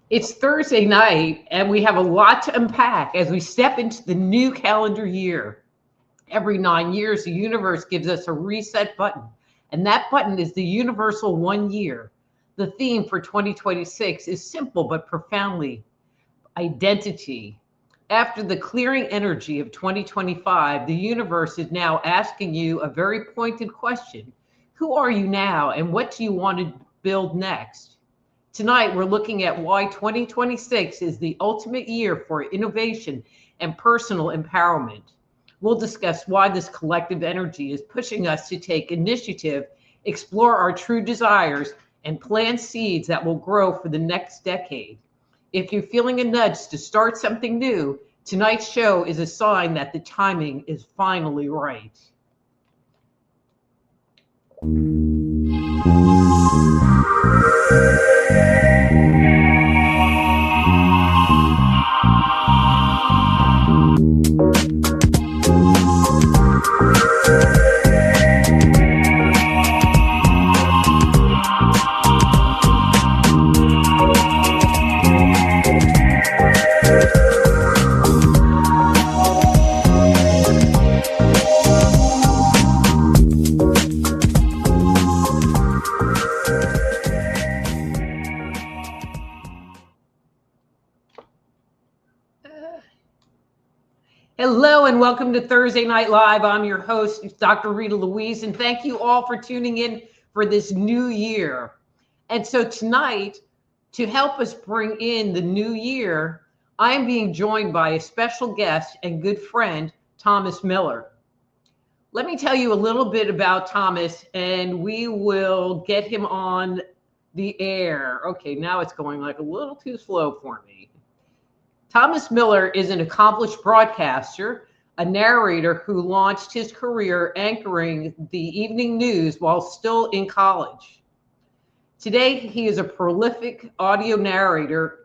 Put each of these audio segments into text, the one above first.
It's Thursday night, and we have a lot to unpack as we step into the new calendar year. Every 9 years, the universe gives us a reset button, and that button is the universal 1 year. The theme for 2026 is simple but profoundly identity. After the clearing energy of 2025, the universe is now asking you a very pointed question. Who are you now, and what do you want to build next? Tonight, we're looking at why 2026 is the ultimate year for innovation and personal empowerment. We'll discuss why this collective energy is pushing us to take initiative, explore our true desires, and plant seeds that will grow for the next decade. If you're feeling a nudge to start something new, tonight's show is a sign that the timing is finally right. Hello and welcome to Thursday Night Live. I'm your host, Dr. Rita Louise, and thank you all for tuning in for this new year. And so tonight, to help us bring in the new year, I am being joined by a special guest and good friend, Thomas Miller. Let me tell you a little bit about Thomas, and we will get him on the air. Okay, now it's going like a little too slow for me. Thomas Miller is an accomplished broadcaster, a narrator who launched his career anchoring the evening news while still in college. Today, he is a prolific audiobook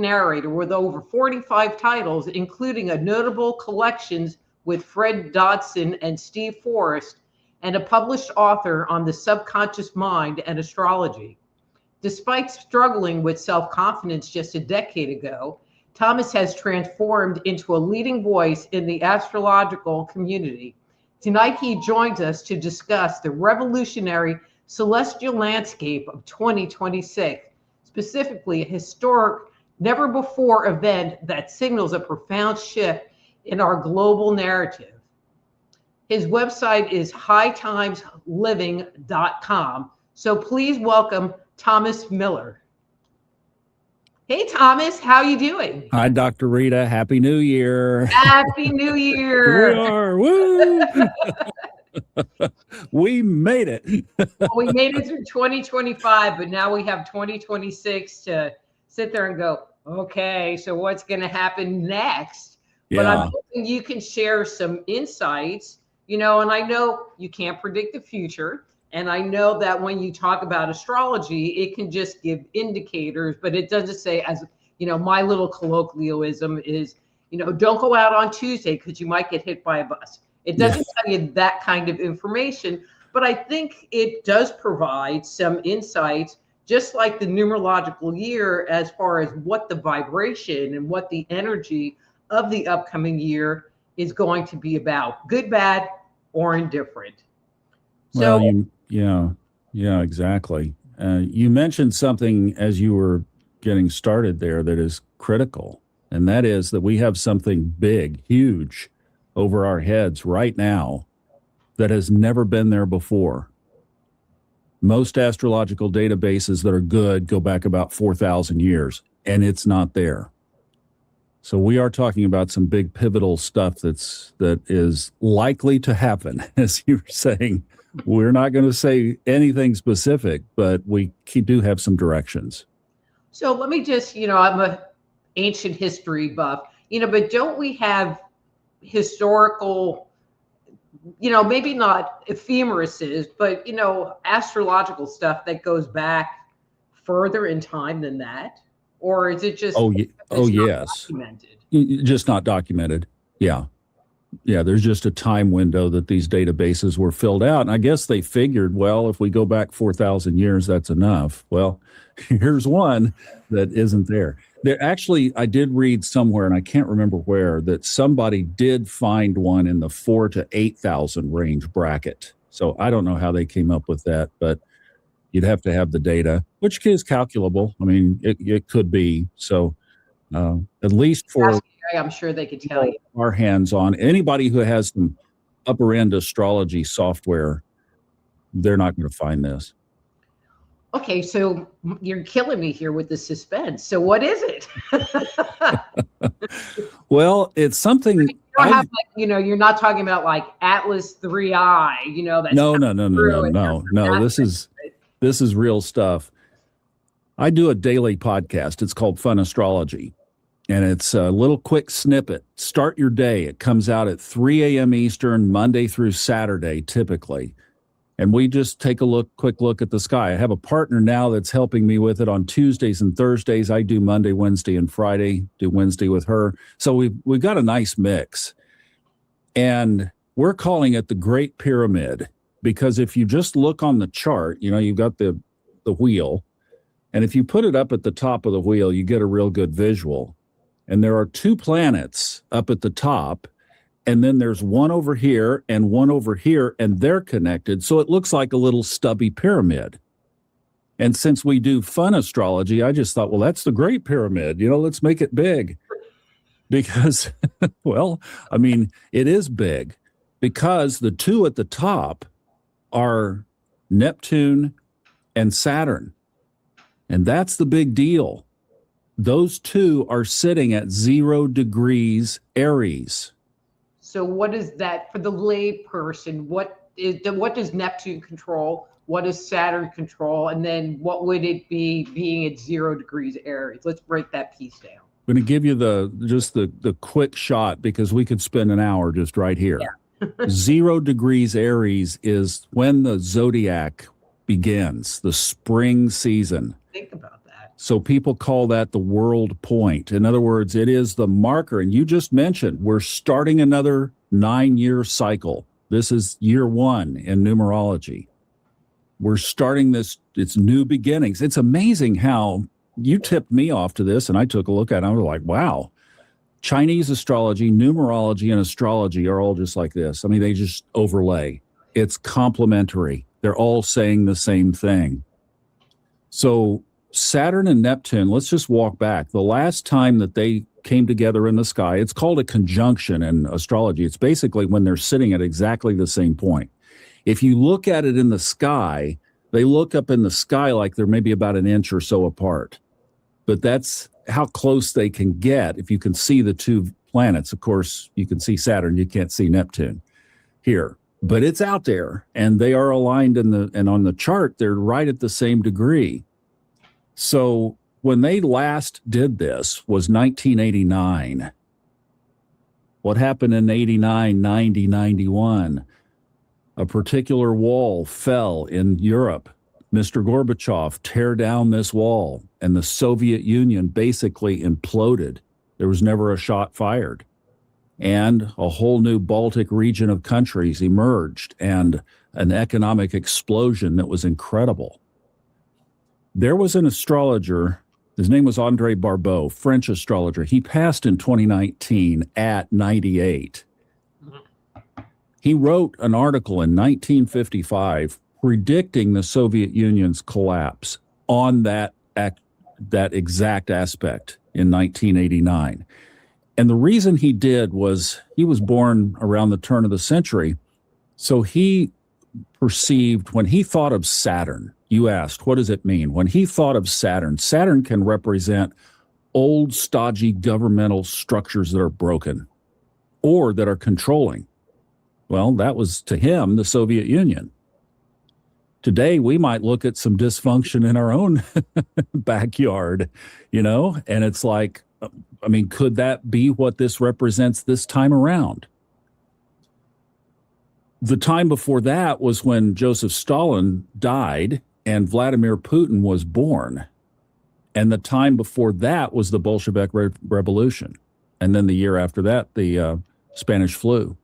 narrator with over 45 titles, including a notable collections with Fred Dodson and Steve Forrest, and a published author on the subconscious mind and astrology. Despite struggling with self-confidence just a decade ago, Thomas has transformed into a leading voice in the astrological community. Tonight, he joins us to discuss the revolutionary celestial landscape of 2026, specifically a historic, never-before event that signals a profound shift in our global narrative. His website is hightimesliving.com. So please welcome Thomas Miller. Hey, Thomas, how you doing? Hi, Dr. Rita. Happy New Year. Happy New Year. We are. Woo! We made it. Well, we made it through 2025, but now we have 2026 to sit there and go, okay, so what's going to happen next? Yeah. But I'm hoping you can share some insights, and I know you can't predict the future. And I know that when you talk about astrology, it can just give indicators, but it doesn't say, as my little colloquialism is, don't go out on Tuesday because you might get hit by a bus. It doesn't tell you that kind of information, but I think it does provide some insights, just like the numerological year, as far as what the vibration and what the energy of the upcoming year is going to be about, good, bad, or indifferent. So, yeah, exactly. You mentioned something as you were getting started there that is critical, and that is that we have something big, huge over our heads right now that has never been there before. Most astrological databases that are good go back about 4,000 years, and it's not there. So we are talking about some big pivotal stuff that is likely to happen, as you were saying. We're not going to say anything specific, but we do have some directions. So let me just, I'm an ancient history buff, but don't we have historical, maybe not ephemeruses, but, astrological stuff that goes back further in time than that? Or is it just yes. documented? Just not documented. Yeah. Yeah, there's just a time window that these databases were filled out. And I guess they figured, well, if we go back 4,000 years, that's enough. Well, here's one that isn't there. There actually, I did read somewhere, and I can't remember where, that somebody did find one in the 4,000 to 8,000 range bracket. So I don't know how they came up with that, but you'd have to have the data, which is calculable. I mean, it could be. So at least for I'm sure they could tell you. Our hands on anybody who has some upper end astrology software, they're not going to find this. Okay, so you're killing me here with the suspense. So what is it? Well, it's something. You don't have, like, you're not talking about like Atlas 3I, that's no. This is real stuff. I do a daily podcast. It's called Fun Astrology. And it's a little quick snippet. Start your day. It comes out at 3 a.m. Eastern, Monday through Saturday, typically. And we just take a quick look at the sky. I have a partner now that's helping me with it on Tuesdays and Thursdays. I do Monday, Wednesday, and Friday, do Wednesday with her. So we've got a nice mix. And we're calling it the Great Pyramid, because if you just look on the chart, you've got the wheel. And if you put it up at the top of the wheel, you get a real good visual. And there are two planets up at the top, and then there's one over here and one over here, and they're connected. So it looks like a little stubby pyramid. And since we do fun astrology, I just thought, well, that's the Great Pyramid. Let's make it big. Because, well, I mean, it is big because the two at the top are Neptune and Saturn. And that's the big deal. Those two are sitting at 0 degrees Aries. So what is that for the lay person? What does Neptune control? What does Saturn control? And then what would it be being at 0 degrees Aries? Let's break that piece down. I'm going to give you the quick shot, because we could spend an hour just right here. Yeah. 0 degrees Aries is when the zodiac begins, the spring season. Think about that. So people call that the world point. In other words, it is the marker. And you just mentioned we're starting another 9-year cycle. This is year 1 in numerology. We're starting this, it's new beginnings. It's amazing how you tipped me off to this, and I took a look at it. I was like, wow, Chinese astrology, numerology, and astrology are all just like this. I mean, they just overlay. It's complementary. They're all saying the same thing. So Saturn and Neptune, let's just walk back. The last time that they came together in the sky, it's called a conjunction in astrology. It's basically when they're sitting at exactly the same point. If you look at it in the sky, they look up in the sky like they're maybe about an inch or so apart. But that's how close they can get if you can see the two planets. Of course, you can see Saturn, you can't see Neptune here. But it's out there, and they are aligned and on the chart, they're right at the same degree. So when they last did this was 1989. What happened in 89, 90, 91? A particular wall fell in Europe. Mr. Gorbachev tear down this wall, and the Soviet Union basically imploded. There was never a shot fired. And a whole new Baltic region of countries emerged, and an economic explosion that was incredible. There was an astrologer, his name was André Barbeau, French astrologer. He passed in 2019 at 98. He wrote an article in 1955 predicting the Soviet Union's collapse on that exact aspect in 1989. And the reason he did was he was born around the turn of the century. So he perceived, when he thought of Saturn, you asked, what does it mean? When he thought of Saturn, Saturn can represent old, stodgy governmental structures that are broken or that are controlling. Well, that was, to him, the Soviet Union. Today, we might look at some dysfunction in our own backyard, and it's like, I mean, could that be what this represents this time around? The time before that was when Joseph Stalin died and Vladimir Putin was born. And the time before that was the Bolshevik Revolution. And then the year after that, the Spanish flu.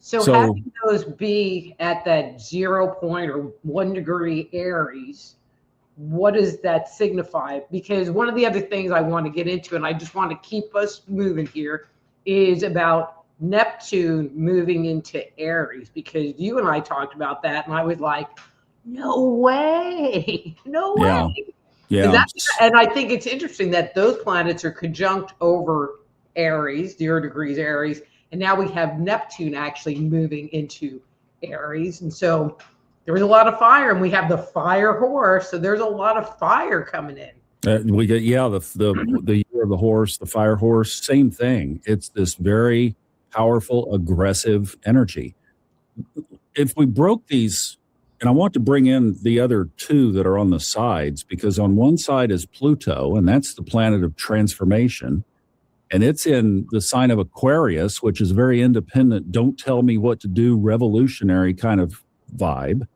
So having those be at that 0 point or 1 degree Aries, what does that signify? Because one of the other things I want to get into, and I just want to keep us moving here, is about Neptune moving into Aries, because you and I talked about that, and I was like, no way, no Yeah. way. Yeah. And I think it's interesting that those planets are conjunct over Aries, 0 degrees Aries, and now we have Neptune actually moving into Aries. And so there was a lot of fire, and we have the fire horse. So there's a lot of fire coming in. We get, the year of the horse, the fire horse, same thing. It's this very powerful, aggressive energy. If we broke these, and I want to bring in the other two that are on the sides, because on one side is Pluto, and that's the planet of transformation. And it's in the sign of Aquarius, which is very independent, don't tell me what to do, revolutionary kind of vibe.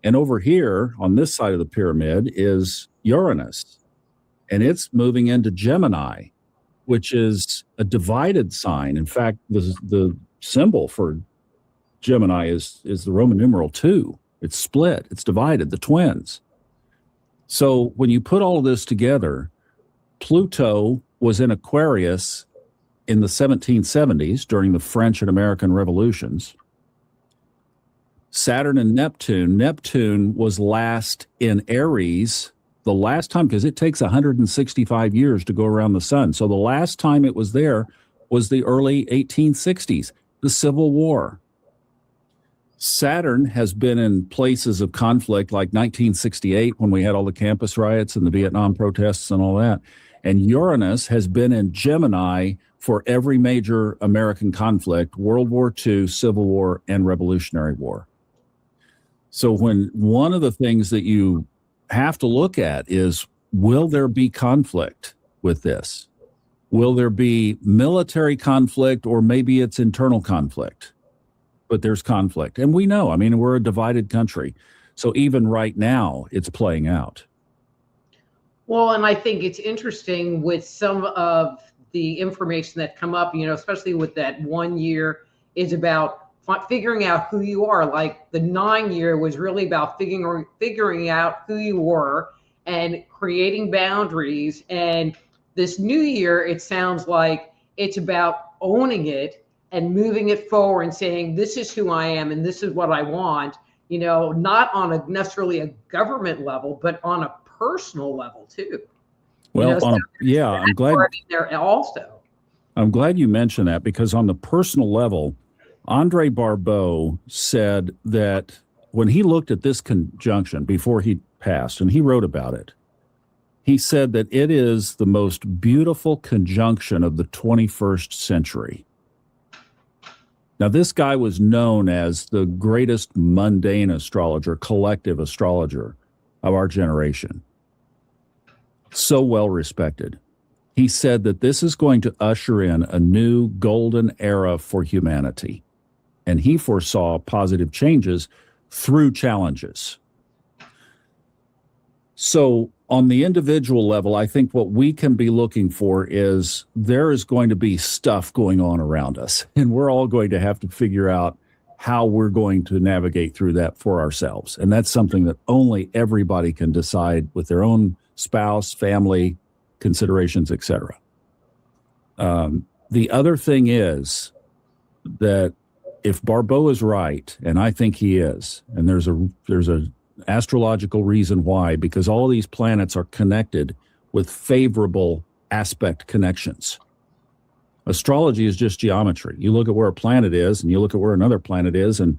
And over here on this side of the pyramid is Uranus, and it's moving into Gemini, which is a divided sign. In fact, the symbol for Gemini is the Roman numeral 2. It's split, it's divided, the twins. So when you put all of this together, Pluto was in Aquarius in the 1770s during the French and American revolutions. Saturn and Neptune was last in Aries the last time, because it takes 165 years to go around the sun. So the last time it was there was the early 1860s, the Civil War. Saturn has been in places of conflict like 1968 when we had all the campus riots and the Vietnam protests and all that. And Uranus has been in Gemini for every major American conflict, World War II, Civil War, and Revolutionary War. So when one of the things that you have to look at is, will there be conflict with this? Will there be military conflict, or maybe it's internal conflict? But there's conflict. And we know, I mean, we're a divided country. So even right now, it's playing out. Well, and I think it's interesting with some of the information that come up, especially with that 1 year is about figuring out who you are. Like the 9 year was really about figuring out who you were and creating boundaries. And this new year, it sounds like it's about owning it and moving it forward and saying, this is who I am and this is what I want, not on necessarily a government level, but on a personal level too. Well, I'm glad there also. I'm glad you mentioned that, because on the personal level, Andre Barbeau said that when he looked at this conjunction before he passed, and he wrote about it, he said that it is the most beautiful conjunction of the 21st century. Now, this guy was known as the greatest mundane astrologer, collective astrologer of our generation. So well respected. He said that this is going to usher in a new golden era for humanity. And he foresaw positive changes through challenges. So on the individual level, I think what we can be looking for is there is going to be stuff going on around us, and we're all going to have to figure out how we're going to navigate through that for ourselves. And that's something that only everybody can decide with their own spouse, family, considerations, etc. The other thing is that if Barbeau is right, and I think he is, and there's a astrological reason why, because all these planets are connected with favorable aspect connections. Astrology is just geometry. You look at where a planet is, and you look at where another planet is, and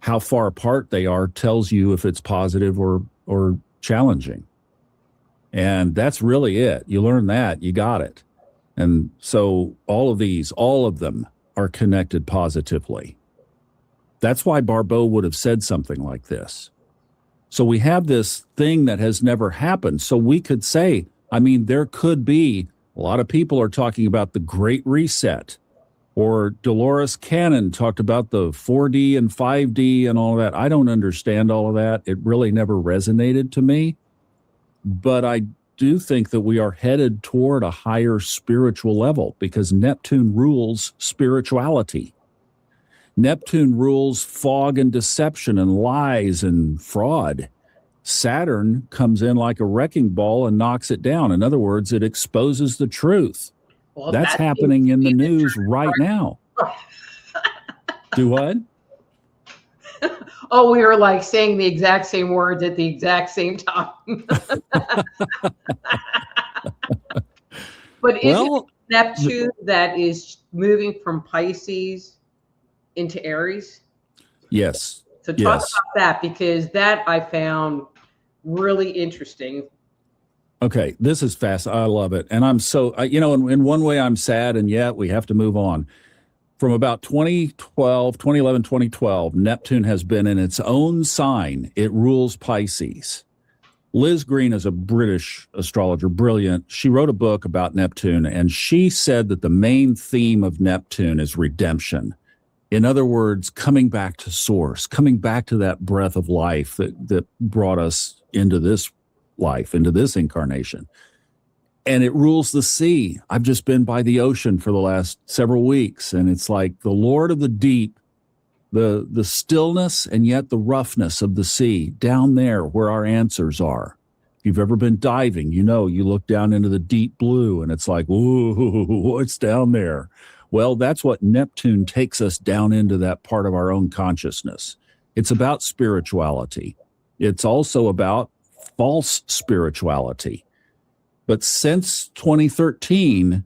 how far apart they are tells you if it's positive or challenging. And that's really it. You learn that, you got it. And so all of them are connected positively. That's why Barbeau would have said something like this. So we have this thing that has never happened. So we could say, there could be, a lot of people are talking about the Great Reset, or Dolores Cannon talked about the 4D and 5D and all that. I don't understand all of that. It really never resonated to me. But I do think that we are headed toward a higher spiritual level because Neptune rules spirituality. Neptune rules fog and deception and lies and fraud. Saturn comes in like a wrecking ball and knocks it down. In other words, it exposes the truth. Well, That's that happening seems to in the be news truth, right now. Do what? Oh, we were like saying the exact same words at the exact same time. But isn't it Neptune that is moving from Pisces into Aries? Yes. So talk about that, because that I found really interesting. Okay, this is fast. I love it. And I'm so, in one way I'm sad, and yet we have to move on. From about 2011, 2012, Neptune has been in its own sign. It rules Pisces. Liz Green is a British astrologer, brilliant. She wrote a book about Neptune, and she said that the main theme of Neptune is redemption. In other words, coming back to source, coming back to that breath of life that brought us into this life, into this incarnation. And it rules the sea. I've just been by the ocean for the last several weeks, and it's like the Lord of the deep, the stillness and yet the roughness of the sea down there where our answers are. If you've ever been diving, you look down into the deep blue and it's like, whoa, what's down there? Well, that's what Neptune takes us down into, that part of our own consciousness. It's about spirituality. It's also about false spirituality. But since 2013,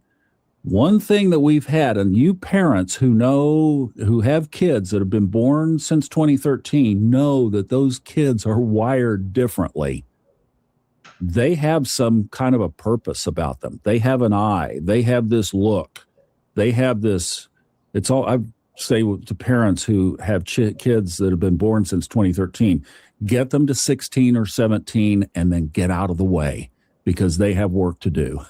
one thing that we've had, and you parents who have kids that have been born since 2013 know that those kids are wired differently. They have some kind of a purpose about them. They have an eye. They have this look. They have this. It's all I say to parents who have kids that have been born since 2013, get them to 16 or 17 and then get out of the way, because they have work to do.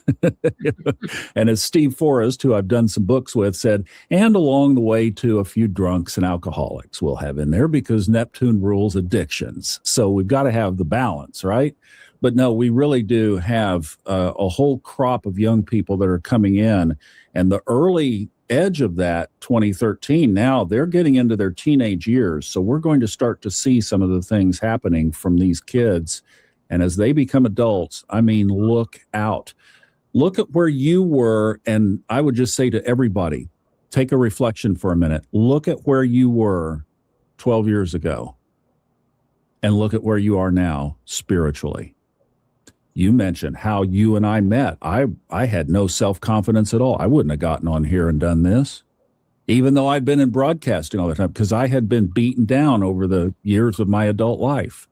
And as Steve Forrest, who I've done some books with, said, and along the way to a few drunks and alcoholics we'll have in there, because Neptune rules addictions. So we've got to have the balance, right? But no, we really do have a whole crop of young people that are coming in. And the early edge of that, 2013, now they're getting into their teenage years. So we're going to start to see some of the things happening from these kids. And as they become adults, I mean, look out. Look at where you were. And I would just say to everybody, take a reflection for a minute. Look at where you were 12 years ago and look at where you are now spiritually. You mentioned how you and I met. I had no self-confidence at all. I wouldn't have gotten on here and done this, even though I'd been in broadcasting all the time, because I had been beaten down over the years of my adult life.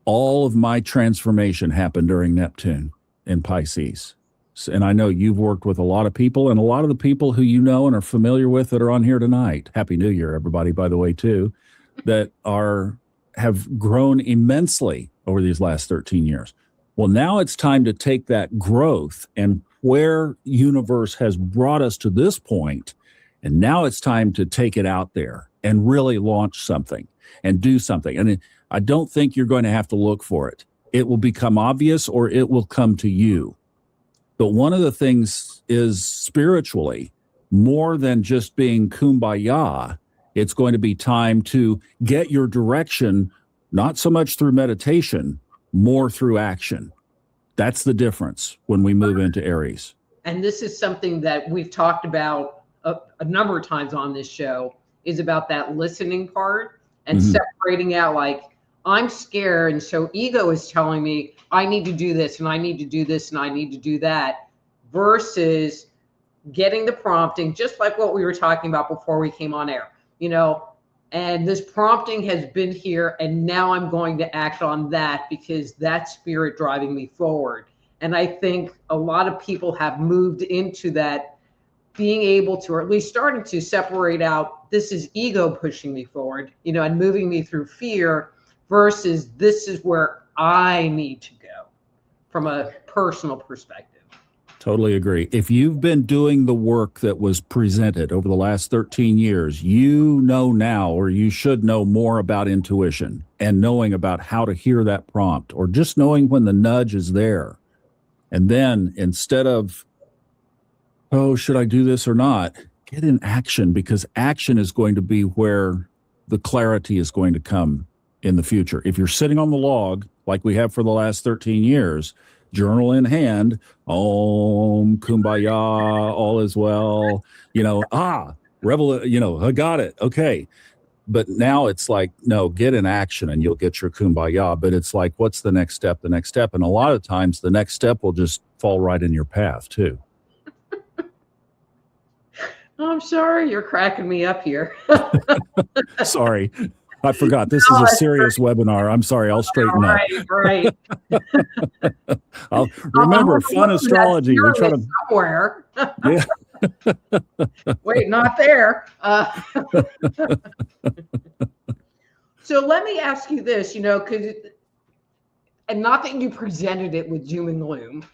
All of my transformation happened during Neptune in Pisces. And I know you've worked with a lot of people, and a lot of the people who you know and are familiar with that are on here tonight. Happy New Year, everybody, by the way, too, that have grown immensely over these last 13 years. Well, now it's time to take that growth and where universe has brought us to this point, and now it's time to take it out there and really launch something and do something. And I don't think you're going to have to look for it. It will become obvious or it will come to you. But one of the things is spiritually, more than just being kumbaya, it's going to be time to get your direction, not so much through meditation, more through action. That's the difference when we move into Aries. And this is something that we've talked about a number of times on this show, is about that listening part and separating out, like, I'm scared, and so ego is telling me I need to do this and I need to do this and I need to do that, versus getting the prompting, just like what we were talking about before we came on air, and this prompting has been here, and now I'm going to act on that because that's spirit driving me forward. And I think a lot of people have moved into that, being able to, or at least starting to separate out, this is ego pushing me forward, and moving me through fear, versus this is where I need to go from a personal perspective. Totally agree. If you've been doing the work that was presented over the last 13 years, you know now, or you should know more about intuition and knowing about how to hear that prompt, or just knowing when the nudge is there. And then instead of, oh, should I do this or not? Get in action, because action is going to be where the clarity is going to come in the future. If you're sitting on the log, like we have for the last 13 years, journal in hand, Om, Kumbaya, all is well, I got it. Okay. But now it's like, no, get in action and you'll get your Kumbaya. But it's like, what's the next step? The next step. And a lot of times the next step will just fall right in your path too. I'm sorry, you're cracking me up here. Sorry. I forgot. This is a serious webinar. I'm sorry. I'll straighten up. Right. I'll remember fun astrology. We're trying to somewhere. Yeah. Wait, not there. So let me ask you this, because, and not that you presented it with doom and gloom,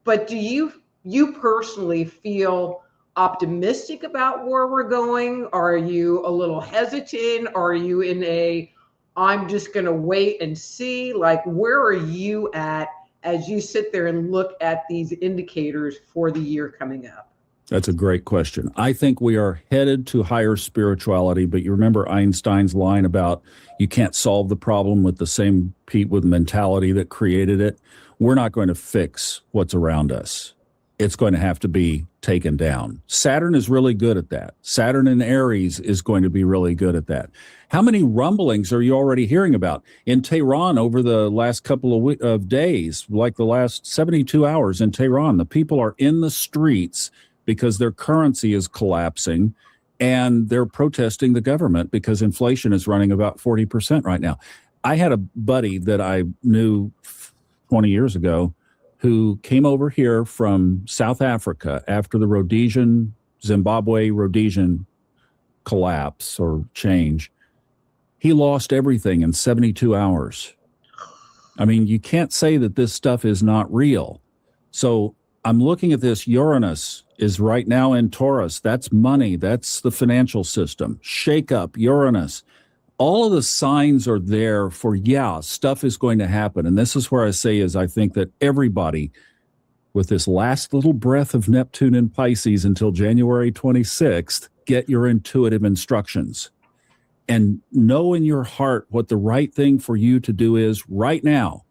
but do you personally feel optimistic about where we're going? Are you a little hesitant? Are you in I'm just going to wait and see? Like, where are you at as you sit there and look at these indicators for the year coming up? That's a great question. I think we are headed to higher spirituality, but you remember Einstein's line about you can't solve the problem with the same mentality that created it. We're not going to fix what's around us. It's going to have to be taken down. Saturn is really good at that. Saturn in Aries is going to be really good at that. How many rumblings are you already hearing about? In Tehran over the last couple of days, like the last 72 hours in Tehran, the people are in the streets because their currency is collapsing and they're protesting the government because inflation is running about 40% right now. I had a buddy that I knew 20 years ago who came over here from South Africa after the Zimbabwe-Rhodesian collapse or change. He lost everything in 72 hours. I mean, you can't say that this stuff is not real. So I'm looking at this. Uranus is right now in Taurus. That's money. That's the financial system. Shake up, Uranus. All of the signs are there for, stuff is going to happen. And this is where I say I think that everybody with this last little breath of Neptune in Pisces until January 26th, get your intuitive instructions and know in your heart what the right thing for you to do is right now.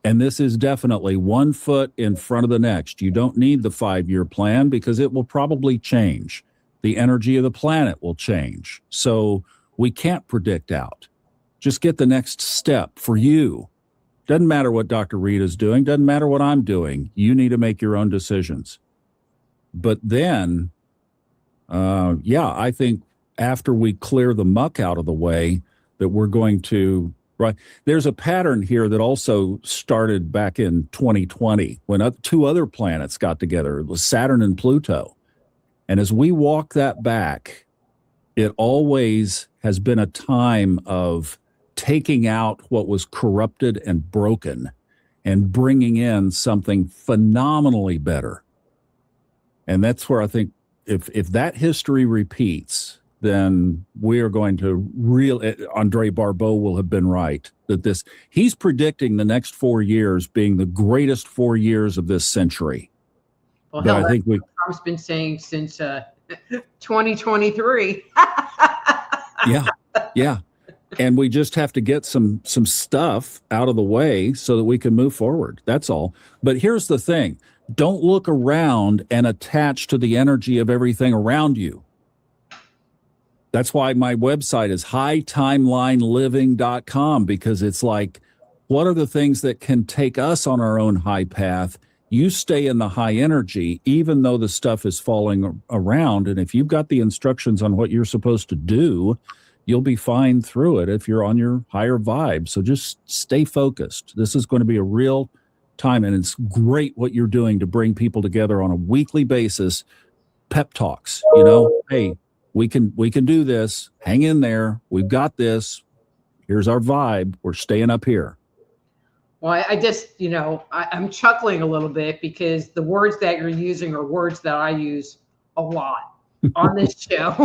And this is definitely one foot in front of the next. You don't need the 5-year plan because it will probably change. The energy of the planet will change. So we can't predict out. Just get the next step for you. Doesn't matter what Dr. Reed is doing. Doesn't matter what I'm doing. You need to make your own decisions. But then, I think after we clear the muck out of the way, that we're going to, right? There's a pattern here that also started back in 2020 when two other planets got together. It was Saturn and Pluto. And as we walk that back, it always has been a time of taking out what was corrupted and broken and bringing in something phenomenally better. And that's where I think if that history repeats, then we are going to Andre Barbeau will have been right that he's predicting the next 4 years being the greatest 4 years of this century. Well, hell, I think Trump's been saying since 2023. Yeah. And we just have to get some stuff out of the way so that we can move forward. That's all. But here's the thing. Don't look around and attach to the energy of everything around you. That's why my website is hightimelineliving.com, because it's like, what are the things that can take us on our own high path? You stay in the high energy, even though the stuff is falling around. And if you've got the instructions on what you're supposed to do, you'll be fine through it if you're on your higher vibe. So just stay focused. This is going to be a real time. And it's great what you're doing to bring people together on a weekly basis. Pep talks, hey, we can do this. Hang in there. We've got this. Here's our vibe. We're staying up here. Well, I just, I'm chuckling a little bit because the words that you're using are words that I use a lot on this show.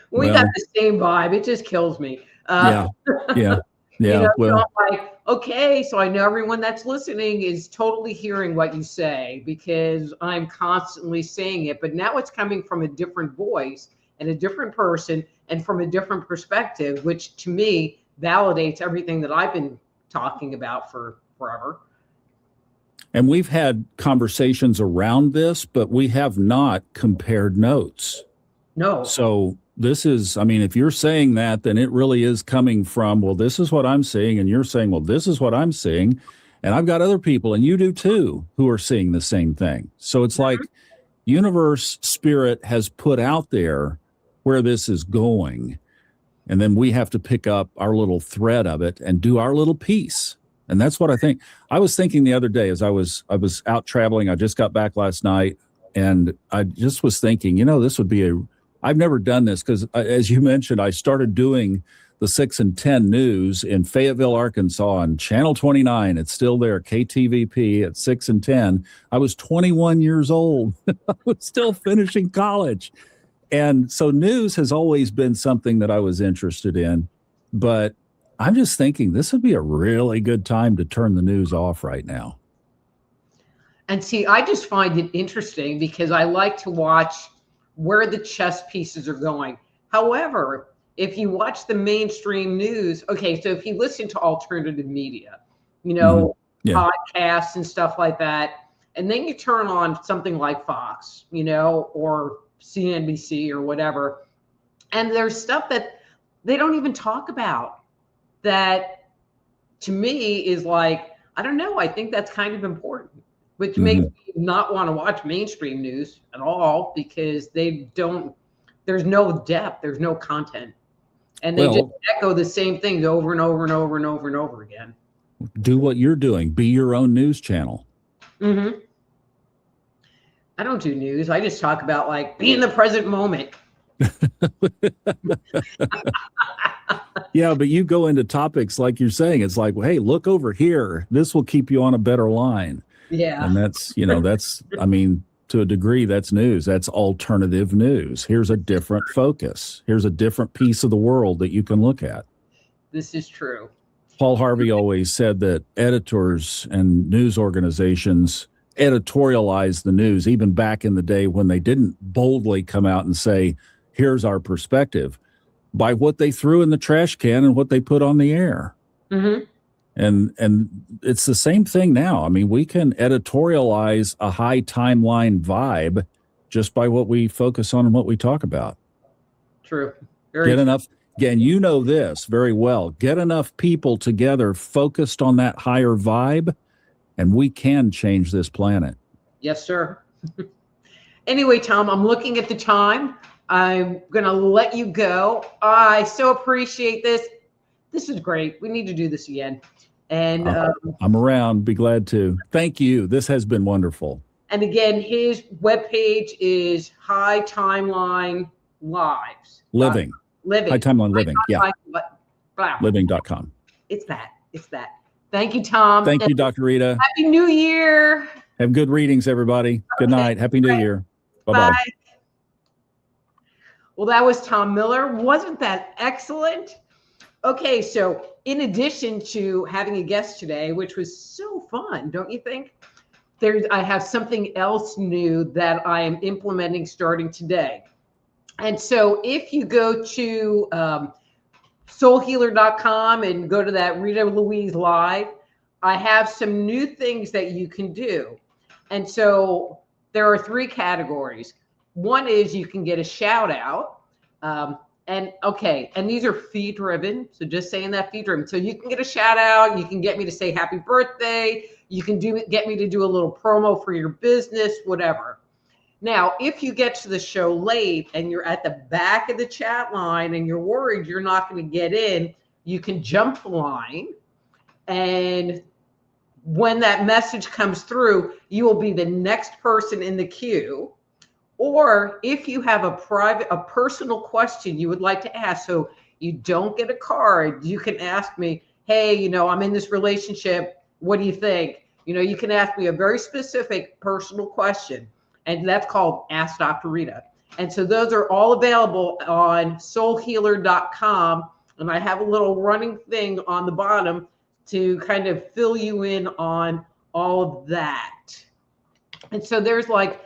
We got Well, the same vibe. It just kills me. yeah, yeah, yeah. So Well, I'm like, okay, so I know everyone that's listening is totally hearing what you say because I'm constantly saying it, but now it's coming from a different voice and a different person and from a different perspective, which to me validates everything that I've been talking about for forever. and we've had conversations around this, but we have not compared notes. No. So this is, I mean, if you're saying that, then it really is coming from, well, this is what I'm seeing. And you're saying, well, this is what I'm seeing. And I've got other people, and you do too, who are seeing the same thing. So it's like universe spirit has put out there where this is going. And then we have to pick up our little thread of it and do our little piece. And that's what I think. I was thinking the other day as I was out traveling. I just got back last night, and I just was thinking, this would be I've never done this because, as you mentioned, I started doing the 6 and 10 news in Fayetteville, Arkansas on Channel 29. It's still there, KTVP at 6 and 10. I was 21 years old. I was still finishing college. And so news has always been something that I was interested in. But I'm just thinking this would be a really good time to turn the news off right now. And see, I just find it interesting because I like to watch where the chess pieces are going. However, if you watch the mainstream news, okay, so if you listen to alternative media, podcasts and stuff like that, and then you turn on something like Fox, or CNBC or whatever, and there's stuff that they don't even talk about that to me is like, I don't know, I think that's kind of important, which makes me not want to watch mainstream news at all because there's no depth, there's no content. And they just echo the same things over and over and over and over and over again. Do what you're doing. Be your own news channel. Mm-hmm. I don't do news. I just talk about like be in the present moment. Yeah, but you go into topics like you're saying. It's like, well, hey, look over here. This will keep you on a better line. Yeah. And that's, I mean, to a degree, that's news. That's alternative news. Here's a different focus. Here's a different piece of the world that you can look at. This is true. Paul Harvey always said that editors and news organizations editorialize the news, even back in the day when they didn't boldly come out and say, here's our perspective, by what they threw in the trash can and what they put on the air. Mm-hmm. And it's the same thing now. I mean, we can editorialize a high timeline vibe just by what we focus on and what we talk about. True. Get enough, again, this very well. Get enough people together focused on that higher vibe, and we can change this planet. Yes, sir. Anyway, Tom, I'm looking at the time. I'm going to let you go. I so appreciate this. This is great. We need to do this again. And I'm around. Be glad to. Thank you. This has been wonderful. And again, his webpage is High Timeline Lives. Living. High Timeline Living. Yeah. Living.com. It's that. Thank you, Tom. Thank you, Dr. Rita. Happy New Year. Have good readings, everybody. Good night. Happy New Year. Bye-bye. Bye. Well, that was Tom Miller. Wasn't that excellent? Okay, so in addition to having a guest today, which was so fun, don't you think? I have something else new that I am implementing starting today. And so if you go to soulhealer.com and go to that Rita Louise Live, I have some new things that you can do. And so there are 3 categories. One is you can get a shout out. And these are fee driven. So just saying that fee driven. So you can get a shout out. You can get me to say happy birthday. You can get me to do a little promo for your business, whatever. Now, if you get to the show late and you're at the back of the chat line and you're worried you're not going to get in, you can jump the line. And when that message comes through, you will be the next person in the queue. Or if you have a personal question you would like to ask, so you don't get a card, you can ask me, hey, you know, I'm in this relationship. What do you think? You know, you can ask me a very specific personal question, and that's called Ask Dr. Rita. And so those are all available on soulhealer.com. And I have a little running thing on the bottom to kind of fill you in on all of that. And so there's like